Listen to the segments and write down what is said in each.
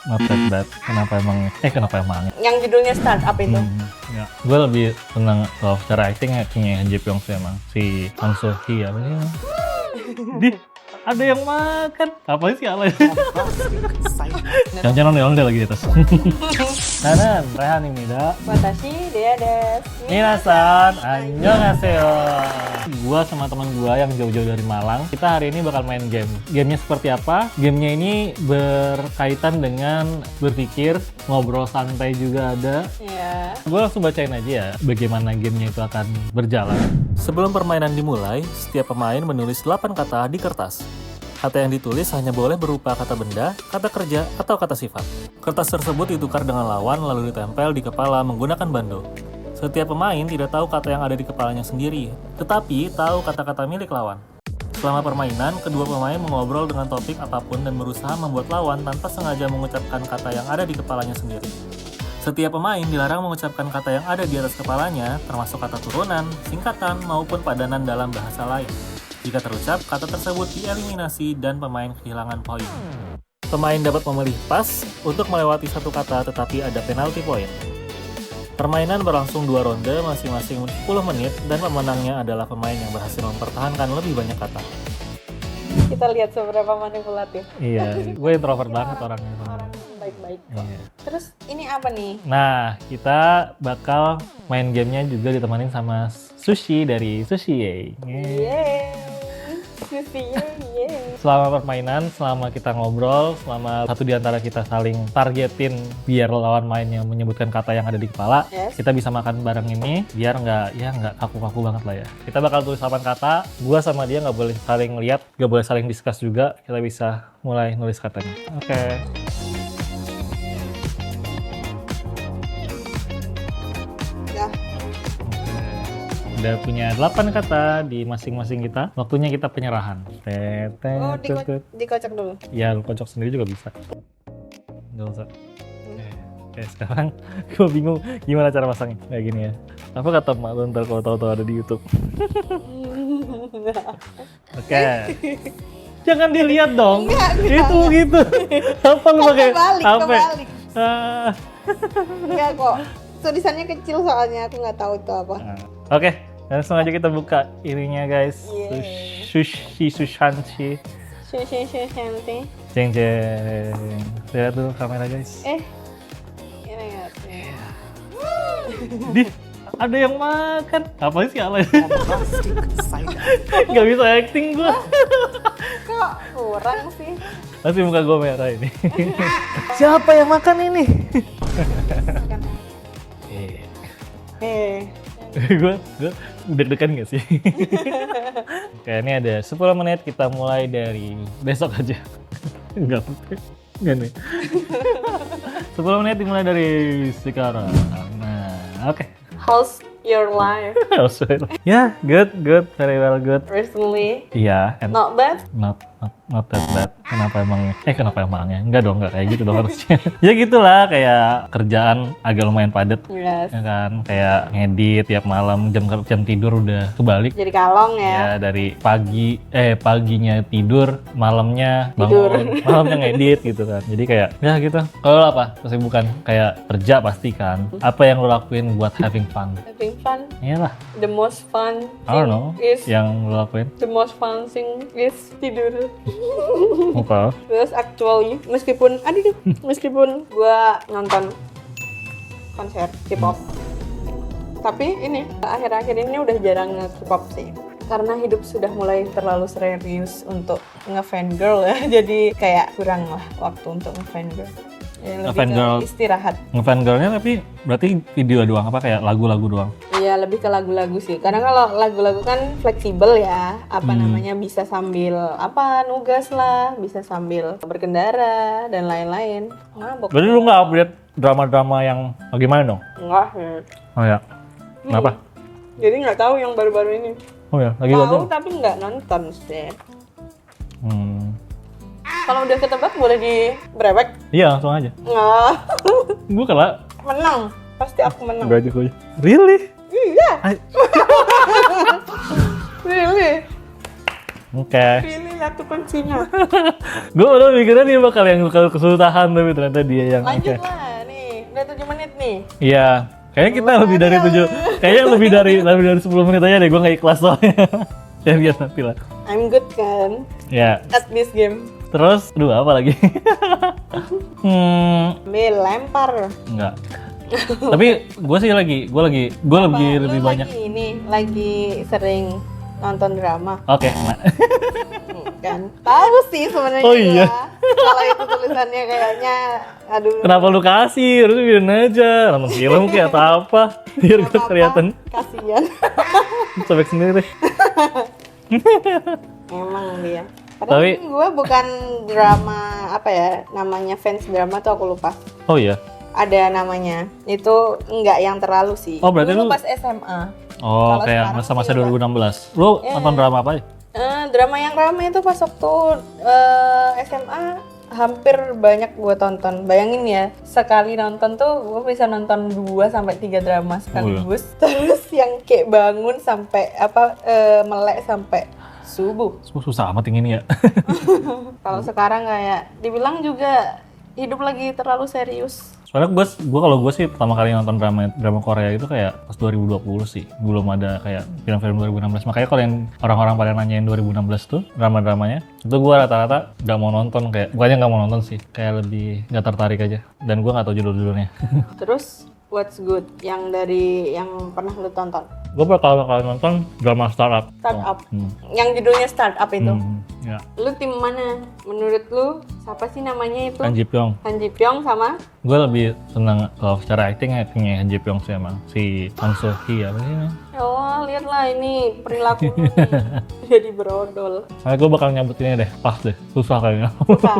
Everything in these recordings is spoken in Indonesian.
Not that bad. Kenapa emang? Yang judulnya Startup itu. Ya. Gue lebih senang kalau secara acting actingnya Ji Pyong Soo emang. Si Kang So Hee apa sih? Ada yang makan. Apa sih ala? Jangan-jangan onde lagi di atas. Nanan, Rehanimida. Watashi dia desu. Minasan, annyeonghaseyo. Gua sama teman gua yang jauh-jauh dari Malang, kita hari ini bakal main game. Gamenya seperti apa? Gamenya ini berkaitan dengan berpikir, ngobrol santai juga ada. Ya. Gue langsung bacain aja ya bagaimana gamenya itu akan berjalan. Sebelum permainan dimulai, setiap pemain menulis 8 kata di kertas. Kata yang ditulis hanya boleh berupa kata benda, kata kerja, atau kata sifat. Kertas tersebut ditukar dengan lawan lalu ditempel di kepala menggunakan bando. Setiap pemain tidak tahu kata yang ada di kepalanya sendiri, tetapi tahu kata-kata milik lawan. Selama permainan, kedua pemain mengobrol dengan topik apapun dan berusaha membuat lawan tanpa sengaja mengucapkan kata yang ada di kepalanya sendiri. Setiap pemain dilarang mengucapkan kata yang ada di atas kepalanya, termasuk kata turunan, singkatan, maupun padanan dalam bahasa lain. Jika terucap, kata tersebut dieliminasi dan pemain kehilangan poin. Pemain dapat memilih pas untuk melewati satu kata tetapi ada penalti poin. Permainan berlangsung 2 ronde masing-masing 10 menit dan pemenangnya adalah pemain yang berhasil mempertahankan lebih banyak kata. Kita lihat seberapa manipulatif. Iya, gue introvert banget orangnya. Baik-baik kok. Iya. Terus ini apa nih? Nah, kita bakal main gamenya juga ditemanin sama Sushi dari Sushi Yay. Yeay. Sushi yeay. Selama permainan, selama kita ngobrol, selama satu di antara kita saling targetin biar lawan mainnya menyebutkan kata yang ada di kepala, Yes. kita bisa makan bareng ini biar nggak kaku-kaku banget lah ya. Kita bakal tulis 8 kata, gua sama dia nggak boleh saling lihat, nggak boleh saling discuss juga, kita bisa mulai nulis katanya. Oke. Ya. Udah punya 8 kata di masing-masing kita. Waktunya kita penyerahan. Oh, dikocok dulu. Ya, lu kocok sendiri juga bisa. Nggak usah. Oke, sekarang gue bingung gimana cara masangnya. Kayak gini ya. Apa kata emak lu ntar kalau tahu-tahu ada di YouTube? Oke. Jangan dilihat dong. Enggak. Itu gitu. Apa lu pakai HP? Kebalik. Ah. Enggak kok. Tulisannya kecil soalnya aku nggak tahu itu apa. Oke, langsung aja kita buka ininya guys. Yeay. Sushi Sushanshi. Sushi. Jeng jeng. Lihat dulu kamera guys. Ini ya. Di ada yang makan. Apa sih ala? Gak bisa acting gua. Kok kurang sih? Pasti muka gua merah ini. Siapa yang makan ini? Gue deg-degan gak sih? Oke, ini ada 10 menit, kita mulai dari besok aja. Enggak nih. 10 menit dimulai dari sekarang. Nah, oke. How's your life Ya, good, very well good. recently? Iya, and Not bad? not that bad. Kenapa emangnya? Enggak dong, enggak kayak gitu dong harusnya. Ya gitulah, kayak kerjaan agak lumayan padat. Yes. Ya kan, kayak ngedit tiap malam, jam tidur udah kebalik. Jadi kalong Ya ya? dari paginya tidur, malamnya bangun, malamnya ngedit gitu kan. Jadi kayak ya gitu. Kalau lo apa? Kesibukan kayak kerja pasti kan. Apa yang lo lakuin buat having fun? Having fun? Iyalah, The most fun I don't know. thing is Yang lo lakuin the most fun thing is tidur. apa? Terus actually meskipun gua nonton konser K-pop, tapi ini akhir-akhir ini udah jarang nge-K-pop sih. Karena hidup sudah mulai terlalu serius untuk nge-fangirl ya. Jadi kayak kurang lah waktu untuk nge-fangirl. Ya, lebih Nge-fangirl. ke istirahat. Ngefangirlnya tapi berarti video doang apa kayak lagu-lagu doang? Iya, lebih ke lagu-lagu sih. Karena kalau lagu-lagu kan fleksibel ya. Namanya bisa sambil nugas lah, bisa sambil berkendara dan lain-lain. Mabok. Berarti lu nggak update drama-drama yang gimana dong? Enggak sih. Oh ya, kenapa? Jadi nggak tahu yang baru-baru ini. Oh ya, lagi Tahu baca? tapi nggak nonton sih. Hmm. Kalau udah ketebak boleh di brewek? Iya, langsung aja. Nggak. Gue kalah. Menang. Pasti aku menang. Enggak aja gue. Really? Iya. Ay. Really. Oke. Really satu kuncinya. Gue udah mikirnya dia bakal kesusahan, tapi ternyata dia yang Lanjut lah, nih udah 7 menit nih. Iya, kayaknya kita lebih dari 7, kayaknya lebih dari 10 menit aja deh, gue nggak ikhlas soalnya. Ya biar nanti lah. I'm good kan Ya, at this game. terus, apa lagi? Lempar. Enggak. Tapi gue lebih Lu banyak. lagi sering nonton drama. Oke, nah. Kan tahu sih sebenarnya. Oh iya. Kalau itu tulisannya kayaknya aduh. Kenapa lu kasih? Harusnya biarin aja, nonton film kayak atau apa, biar gue kelihatan. Kasian. Sobek sendiri. Emang dia. Padahal Tapi- gue bukan drama apa ya namanya, fans drama tuh aku lupa. Oh iya. Ada namanya. Itu enggak yang terlalu sih. Oh, berarti dulu lu- pas SMA. Oh, Kalau kayak sekarang masa-masa sih 2016. Lu Iya. nonton drama apa? Drama yang ramai itu pas waktu SMA hampir banyak gue tonton. Bayangin ya, sekali nonton tuh gue bisa nonton 2-3 drama sekaligus. Terus yang kayak bangun sampai melek sampai subuh. Susah amat yang ini ya. Kalau sekarang kayak dibilang juga hidup lagi terlalu serius. Soalnya gue sih pertama kali nonton drama Korea itu kayak pas 2020 sih. Belum ada kayak film-film 2016. Makanya kalau yang orang-orang pada nanyain 2016 tuh drama-dramanya, itu gue rata-rata gak mau nonton, kayak bukannya gak mau nonton sih, kayak lebih gak tertarik aja. Dan gue gak tahu judul-judulnya. Terus what's good yang pernah lu tonton? Gue bakal nonton drama startup. Startup. Hmm. Yang judulnya Startup itu. Ya. Lu tim mana? Menurut lu siapa sih namanya itu? Han Ji Pyong. Han Ji Pyong sama Gue lebih seneng kalau secara actingnya Han Ji Pyong sih emang. Si Kang So Hee apa sih namanya? oh lihatlah ini perilaku lu nih. Jadi berodol. Soalnya gue bakal nyambut ini deh, pas deh. Susah kayaknya. Susah.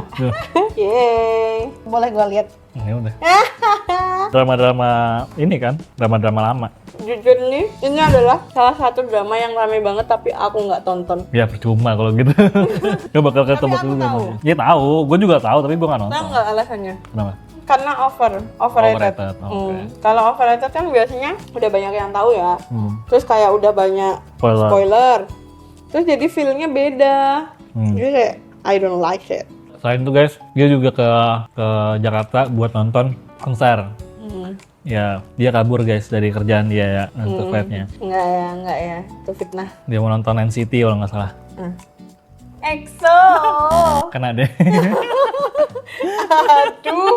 Yeay. Boleh gua lihat. Ya udah. Drama-drama ini kan, drama-drama lama. Jujur nih, ini adalah salah satu drama yang rame banget tapi aku nggak tonton. Ya percuma kalau gitu. Gue bakal ketemu aku dulu. tahu. Ya tahu, gue juga tahu tapi gue nggak nonton. Tahu nggak alasannya? Kenapa? Karena overrated. Overrated, oke. Kalau overrated kan biasanya udah banyak yang tahu ya. Hmm. Terus kayak udah banyak Spoiler. spoiler. Terus jadi feel-nya beda. Jadi kayak I don't like it. Selain itu guys, dia juga ke Jakarta buat nonton konser. Ya, dia kabur guys dari kerjaan dia ya, untuk flightnya. Enggak ya. Itu fitnah. Dia mau nonton NCT kalau nggak salah. EXO. Kena deh. Aduh.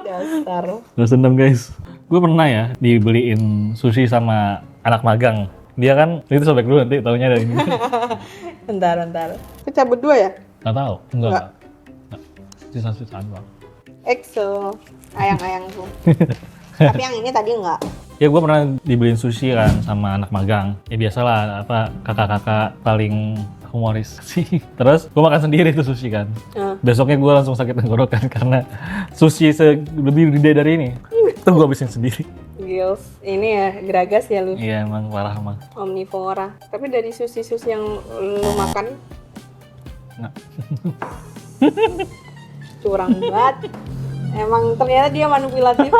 Dasar. Terus dendam guys. Gue pernah ya dibeliin sushi sama anak magang. Dia kan, itu sobek dulu nanti taunya dari ini. Bentar. Itu cabut 2 ya? Nggak tahu, enggak. Nggak. Sisa-sisaan bang. EXO. Ayang-ayangku. Tapi yang ini tadi enggak. Ya gue pernah dibeliin sushi kan sama anak magang. Ya biasalah, kakak-kakak paling humoris sih. Terus gue makan sendiri tuh sushi kan. Besoknya gue langsung sakit tenggorokan karena sushi lebih gede dari ini. Terus gue habisin sendiri. Gils, ini ya geragas ya lu. Iya emang parah emang. Omnivora. Tapi dari sushi-sushi yang lu makan Nah. curang banget. Emang ternyata dia manipulatif.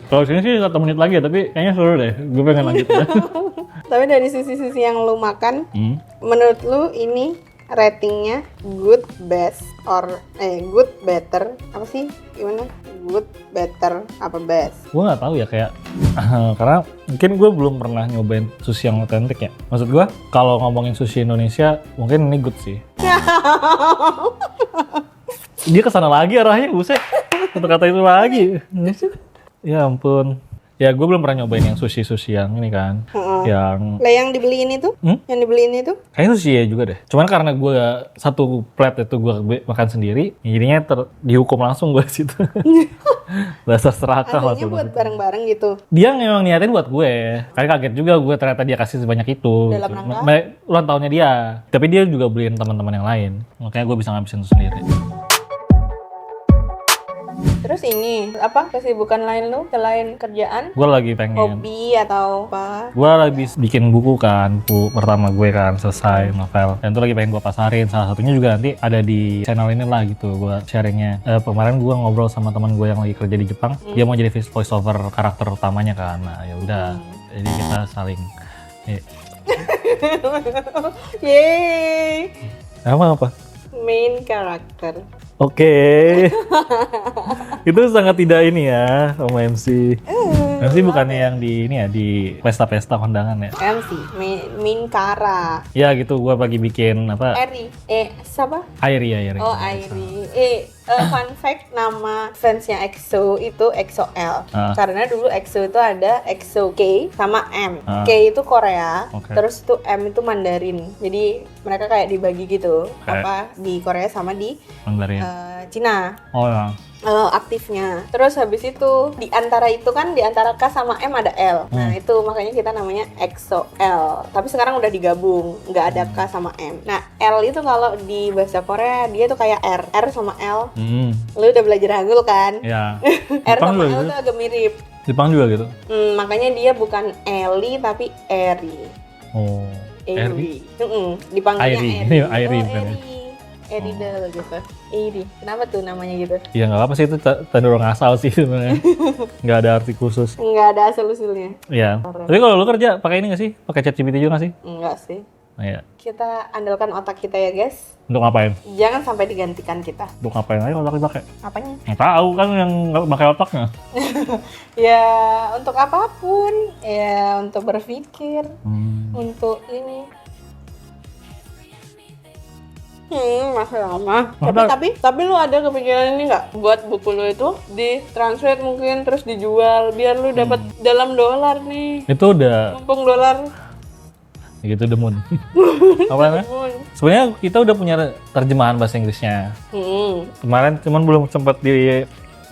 Kalau sini sih 1 menit lagi ya, tapi kayaknya seru deh. Gue pengen lanjut. Tapi dari sushi-sushi yang lu makan, menurut lu ini ratingnya good, best, or good, better, apa sih? Gimana? Good, better, apa best? Gue nggak tahu ya kayak karena mungkin gue belum pernah nyobain sushi yang otentik ya. Maksud gue kalau ngomongin sushi Indonesia mungkin ini good sih. Dia kesana lagi arahnya, buset. Kata-kata itu lagi. Ya ampun. Ya gue belum pernah nyobain yang sushi yang ini kan. Yang Lah yang dibeliin itu? Yang dibeliin itu? kayaknya sushi ya juga deh. Cuman karena gue satu plate itu gue makan sendiri, jadinya dihukum langsung gue situ. Dasar serakah lah Adanya tuh. buat bareng-bareng gitu. Dia memang niatin buat gue. Kayak kaget juga gue ternyata dia kasih sebanyak itu. Dalam gitu. rangka? Ulang tahunnya dia. Tapi dia juga beliin teman-teman yang lain. Makanya gue bisa ngabisin itu sendiri. Terus ini, apa kesibukan lain lu selain kerjaan? Gue lagi pengen. Hobi atau apa? Gue lagi bikin buku kan, buku pertama gue kan selesai novel. Dan itu lagi pengen gue pasarin. Salah satunya juga nanti ada di channel ini lah gitu, gue sharingnya. Kemarin gue ngobrol sama teman gue yang lagi kerja di Jepang. Dia mau jadi voice over karakter utamanya kan. Nah ya udah, jadi kita saling. Yeay. Emang apa? Main character. Oke. Itu sangat tidak ini ya sama MC. MC bukannya yang di ini ya, di pesta-pesta kondangan ya? MC, main Kara. Ya gitu, gua lagi bikin apa? Eri. Siapa? Airi ya. Oh, Airi. Fun fact, nama fansnya EXO itu EXO-L. Karena dulu EXO itu ada EXO K sama M. K itu Korea, terus itu M itu Mandarin. Jadi mereka kayak dibagi gitu. Apa di Korea sama di Mandarin. Cina. Oh ya. Aktifnya. Terus habis itu di antara itu kan di antara K sama M ada L. Nah, itu makanya kita namanya EXO-L. Tapi sekarang udah digabung, nggak ada K sama M. Nah, L itu kalau di bahasa Korea dia tuh kayak R sama L. Lu udah belajar Hangul kan? Ya. R sama L tuh agak mirip. Jepang juga gitu. Makanya dia bukan Eli tapi Eri. Oh. Eri. Dipanggilnya Airi. Eri. Airi Oh, bukan ya? Eridel gitu. Eri. Kenapa tuh namanya gitu? Ya nggak apa sih, itu cenderung asal sih sebenarnya. Nggak ada arti khusus. Nggak ada asal-usulnya. Iya. Tapi kalau lu kerja pakai ini nggak sih? Pakai ChatGPT juga nggak sih? Enggak sih. Iya. Kita andalkan otak kita ya guys. Untuk ngapain? Jangan sampai digantikan kita. Untuk ngapain aja otak dipakai? Apanya? Nggak tahu kan yang nggak pakai otaknya. Ya untuk apapun. Ya untuk berpikir. Untuk ini. Masih lama. Tapi lu ada kepikiran ini nggak? Buat buku lu itu di-translate mungkin terus dijual biar lu dapat dalam dolar nih. Itu udah Mumpung dolar. gitu demun. Apa namanya? Sebenarnya kita udah punya terjemahan bahasa Inggrisnya. Kemarin cuman belum sempat di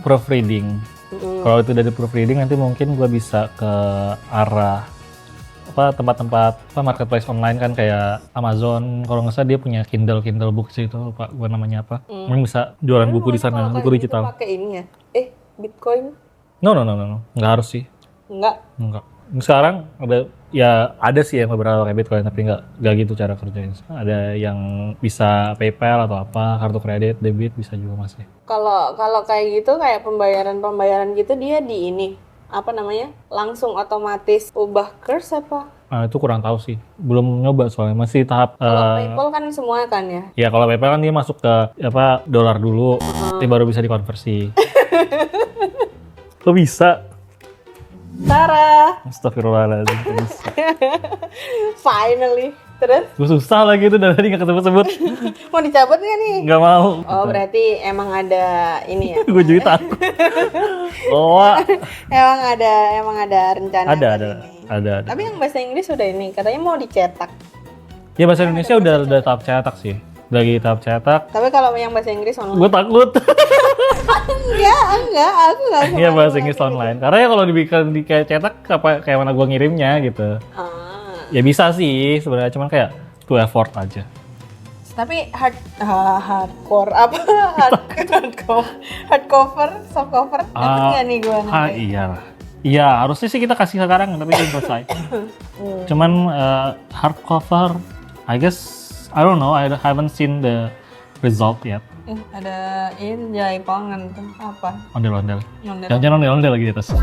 proofreading. Kalau itu dari proofreading nanti mungkin gua bisa ke arah apa tempat-tempat marketplace online kan kayak Amazon. Kalau nggak salah dia punya Kindle books itu, lupa gua namanya apa. Mungkin bisa jualan buku di sana, buku digital. Pakai ini ya? Bitcoin? No, nggak harus sih. Enggak. Sekarang ada sih yang beberapa kayak Bitcoin, tapi nggak gitu cara kerjanya. Ada yang bisa PayPal atau apa, kartu kredit, debit bisa juga masih. Kalau kayak gitu, kayak pembayaran gitu dia di ini apa namanya? Langsung otomatis ubah kurs apa? Nah, itu kurang tahu sih. Belum nyoba soalnya masih tahap Kalau PayPal kan semua kan ya? Ya kalau PayPal kan dia masuk ke dolar dulu, nanti baru bisa dikonversi. Kok bisa? Sarah. Astagfirullahaladzim. Finally. Terus? Gue susah lagi itu dari tadi nggak ketemu-sebut. Mau dicabut nggak nih? Nggak mau. Oh berarti emang ada ini ya? Gue juga takut. Oh. emang ada rencana. Ada. Tapi yang bahasa Inggris udah ini katanya mau dicetak. Ya bahasa Indonesia udah tahap cetak sih. Lagi tahap cetak. Tapi kalau yang bahasa Inggris online? Gue takut. Enggak, aku nggak. Iya bahasa Inggris online. Karena ya kalau dibikin di kayak cetak kayak mana gue ngirimnya gitu. Ya bisa sih sebenarnya, cuman kayak to effort aja. Tapi hardcore apa? Hardcover, softcover dapat nggak nih gue nanti? Iya harusnya sih kita kasih sekarang tapi belum selesai. Cuman hardcover, I guess I don't know, I haven't seen the result yet. Ada ini jaipongan tuh apa? Ondel-ondel. Jangan ondel-ondel lagi di atas.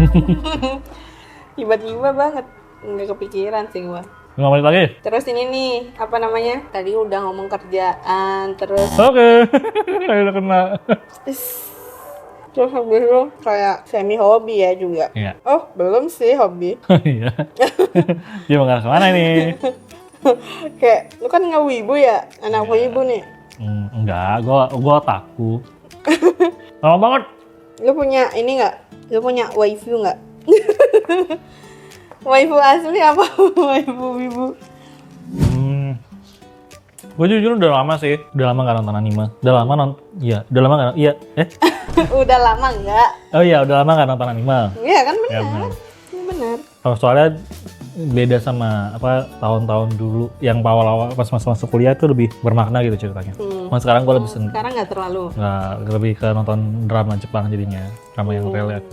Tiba-tiba banget. Nggak kepikiran sih gua. 5 menit lagi. Terus ini nih, apa namanya? Tadi udah ngomong kerjaan, terus Oke. Udah kena. Terus habis itu kayak semi hobi ya juga. Iya. Oh, belum sih hobi. Iya. Dia mau ngarah kemana nih? Kayak, lu kan nggak wibu ya? Anak wibu nih. Enggak, gua otaku. Lama banget. Lu punya ini nggak? Lu punya waifu nggak? Waifu asli apa waifu wibu? Gue jujur udah lama sih, udah lama nggak nonton anime. Udah lama Udah lama nggak? Oh iya, udah lama nggak nonton anime. Iya kan benar. Ya, benar. Benar. Kalau soalnya beda sama tahun-tahun dulu yang awal-awal pas masuk kuliah itu lebih bermakna gitu ceritanya. Sekarang gue lebih sekarang nggak terlalu. Nggak, lebih ke nonton drama Jepang jadinya, drama yang relate.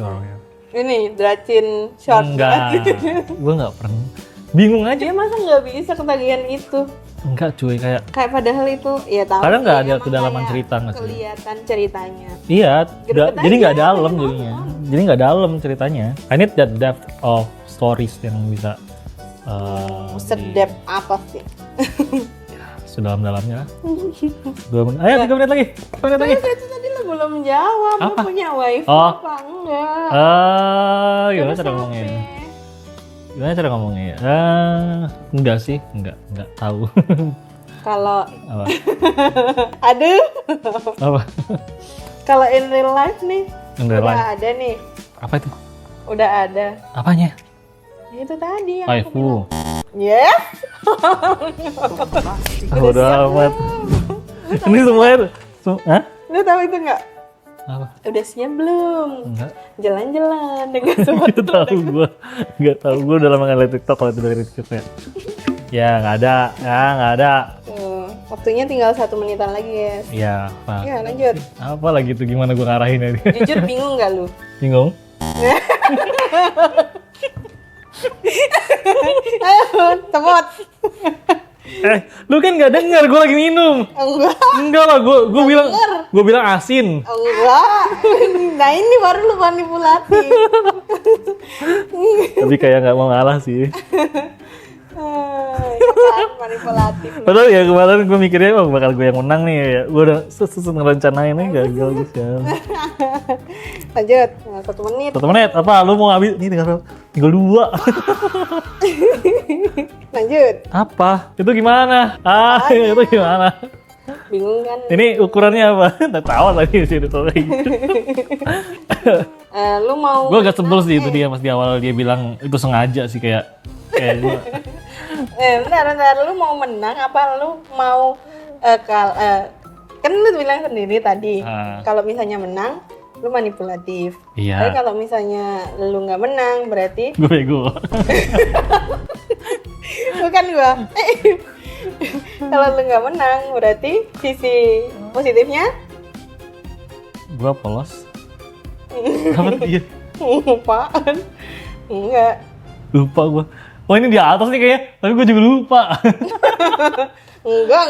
Ini Dracin short. Enggak, gue nggak pernah. Bingung aja. Dia masa nggak bisa ketagihan itu? Enggak cuy, kayak padahal itu ya tahu. kadang nggak ada kedalaman cerita nggak sih? Kelihatan ceritanya. Iya, jadi nggak dalam jadinya. Jadi nggak dalam ceritanya. I need that depth of stories yang bisa Sedep apa sih? Sedalam-dalamnya. 2 menit. Ayo 3 menit lagi. 3 menit lagi. Itu tadi lo belum jawab. Lo Apa? punya wifi Oh. apa enggak? Gimana Terus cara apa? ngomongnya? Gimana cara ngomongnya? Enggak sih, enggak tahu. Kalau Apa? aduh, Apa? kalau in real life nih In real udah life? ada nih, Apa itu? udah ada. Apanya? Itu tadi yang aku Waifu. bilang. Yes. Udah amat. Ini semuanya. Hah? Lu tahu itu nggak? Apa? Udah siap belum? Enggak. Jalan-jalan dengan Enggak sepatu. tahu gua. Enggak tahu gua udah lama nggak liat TikTok kalau itu dari TikTok ya. Ya nggak ada. Ya nggak ada. Tuh, waktunya tinggal 1 menitan lagi, guys. Ya apa? Ya lanjut. Apa lagi tuh gimana gua ngarahin ini? Jujur bingung nggak lu? Bingung? Ayo, temot. Lu kan nggak dengar gua lagi minum. Enggak, Enggak lah, gua bilang asin. enggak. Nah ini baru lu manipulatif. Tapi kayak nggak mau ngalah sih. Kan manipulatif. Padahal ya kemarin gue mikirnya bakal gue yang menang nih ya. Gue udah sesusun ngerencanainnya gagal guys ya. Lanjut, nah, 1 menit. 1 menit apa? Lu mau habis? Ini tinggal 2. Lanjut. Apa? Itu gimana? Itu gimana? Bingung kan? Ini ukurannya apa? Nggak tahu tadi sih itu kayak gitu. Lu mau Gue agak sebel sih itu dia pas di awal dia bilang itu sengaja sih kayak gue. bentar, lu mau menang apa lu mau kan lu bilang sendiri tadi kalau misalnya menang lu manipulatif. Iya. Tapi kalau misalnya lu nggak menang berarti Gue bego. bukan gua. Kalau lu nggak menang berarti sisi positifnya Gue polos. Apa dia? apaan? Enggak. Lupa gue. Oh ini di atas nih kayaknya, tapi gue juga lupa. Enggak.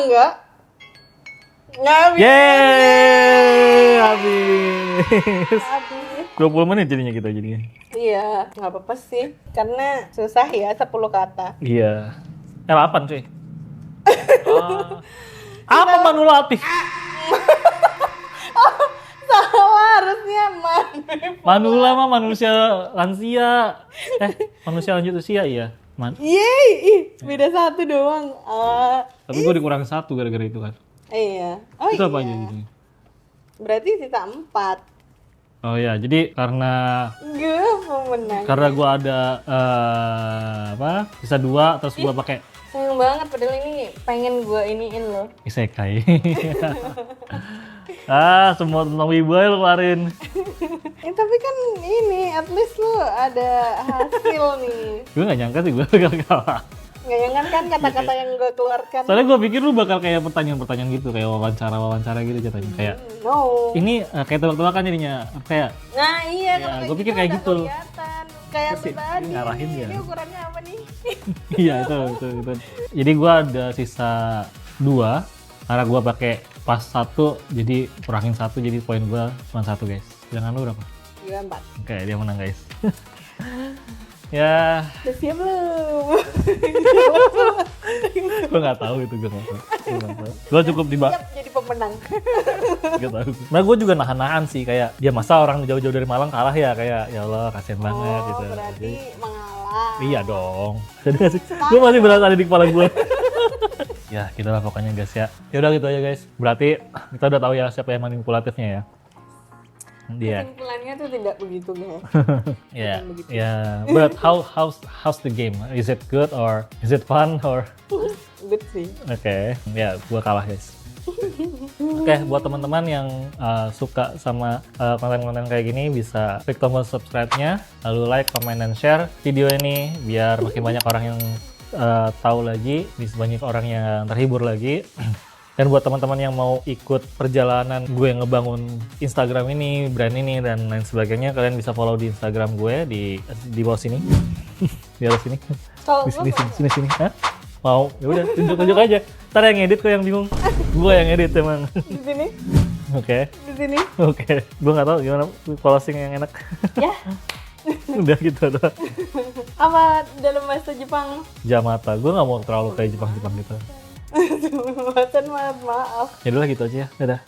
Nggak bisa. Yeay, habis. Habis. 20 menit jadinya kita jadinya. Iya, nggak apa-apa sih. Karena susah ya 10 kata. Iya. 8 cuy. Apa manulatif? Salah harusnya Manula mah manusia lansia. Manusia lanjut usia iya. Yeay, ih, beda 1 doang. Tapi gue dikurang 1 gara-gara itu kan. Iya. Oh Itu apa iya. aja gitu? Berarti sisa 4. Oh ya, jadi karena Gue pemenang. gue ada sisa 2 terus gue pakai Sayang banget padahal ini pengen gue iniin loh. isekai. Semua tentang wibu aja lu keluarin. Tapi kan ini at least lu ada hasil nih. Gue gak nyangka sih gue bakal kalah. Nggak jangan kan kata-kata yang gue keluarkan. Soalnya gue pikir lu bakal kayak pertanyaan-pertanyaan gitu, kayak wawancara gitu jatuhnya. Kayak No. ini kayak tebak-tebakan jadinya, kayak Nah iya, Ya, kalau gua pikir gitu kayak nggak gitu. kelihatan. Kayak Terus tadi. ngarahin ya. Ini ukurannya apa nih? iya itu. Jadi gue ada sisa 2 karena gue pakai pas 1 jadi kurangin 1 jadi poin gue cuma 1 guys. Jangan lu berapa? Gue 4. Oke dia menang guys. Ya, Udah siap belum? gue nggak tahu itu gue nggak tahu. Gue cukup Siap jadi pemenang. Gak tahu. Nah gue juga nahan-nahan sih kayak dia masa orang jauh-jauh dari Malang kalah ya kayak ya Allah kasihan banget gitu. Berarti Jadi, mengalah. iya dong. Jadi nggak sih? Gue masih berasa ada di kepala gue. Ya gitu lah pokoknya guys ya. Ya udah gitu aja guys. Berarti kita udah tahu ya siapa yang manipulatifnya ya. Dia. Kesimpulannya tuh tidak begitu guys. Ya. Ya. But how's the game? Is it good or is it fun or? Good sih. Oke. Ya gue kalah guys. Oke, buat teman-teman yang suka sama konten-konten kayak gini bisa klik tombol subscribe-nya, lalu like, comment, dan share video ini biar makin banyak orang yang tahu lagi, bisa banyak orang yang terhibur lagi. Dan buat teman-teman yang mau ikut perjalanan gue ngebangun Instagram ini, brand ini, dan lain sebagainya, kalian bisa follow di Instagram gue di bawah sini, di atas sini, Kalau di sini. Hah? Mau? Ya udah, tunjuk aja. Ntar yang edit kok yang bingung. Gue yang edit emang. di sini, Oke. di sini. Oke. Gue nggak tahu gimana closing yang enak. Ya. Udah gitu doang. Apa dalam bahasa Jepang? Jamata. Gue nggak mau terlalu kayak Jepang gitu. Maaf, maaf. Ya udah lah gitu aja ya. Dadah.